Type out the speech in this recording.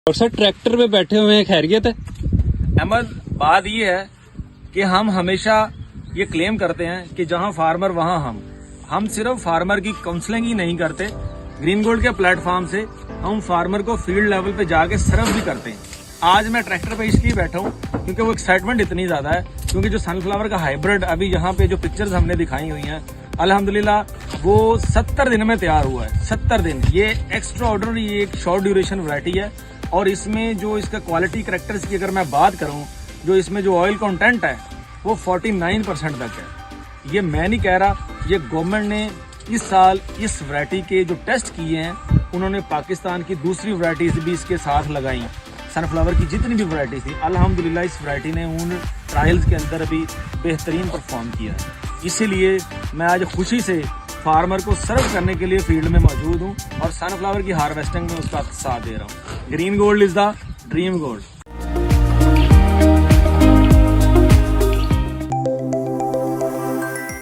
और sir tractor पे बैठे हुए हैं, खैरियत है? अहमद, बात ये है कि हम हमेशा ये क्लेम करते हैं कि जहां फार्मर वहां हम सिर्फ फार्मर की काउंसलिंग ही नहीं करते, ग्रीन गोल्ड के प्लेटफॉर्म से हम फार्मर को फील्ड लेवल पे जाके सर्व भी करते हैं। आज मैं ट्रैक्टर पे इसलिए बैठा हूँ क्योंकि वो एक्साइटमेंट इतनी ज्यादा है, क्योंकि जो सनफ्लावर का हाइब्रिड अभी यहाँ पे जो पिक्चर्स हमने दिखाई हुई हैं, अल्हम्दुलिल्लाह वो 70 दिन में तैयार हुआ है। 70 दिन, ये एक्स्ट्रा ऑर्डिनरी, ये एक शॉर्ट ड्यूरेशन वैरायटी है। और इसमें जो इसका क्वालिटी कैरेक्टर्स की अगर मैं बात करूं, जो इसमें जो ऑयल कंटेंट है वो 49% तक है। ये मैं नहीं कह रहा, ये गवर्नमेंट ने इस साल इस वैरायटी के जो टेस्ट किए हैं, उन्होंने पाकिस्तान की दूसरी वैरायटीज भी इसके साथ लगाई। सनफ्लावर की जितनी भी वैरायटी थी, अल्हम्दुलिल्लाह इस वैरायटी ने उन ट्रायल्स के अंदर भी बेहतरीन परफॉर्म किया है। इसीलिए मैं आज खुशी से फार्मर को सर्व करने के लिए फील्ड में मौजूद हूँ और सनफ्लावर की हार्वेस्टिंग में उसका साथ दे रहा हूँ। Green gold is the dream gold.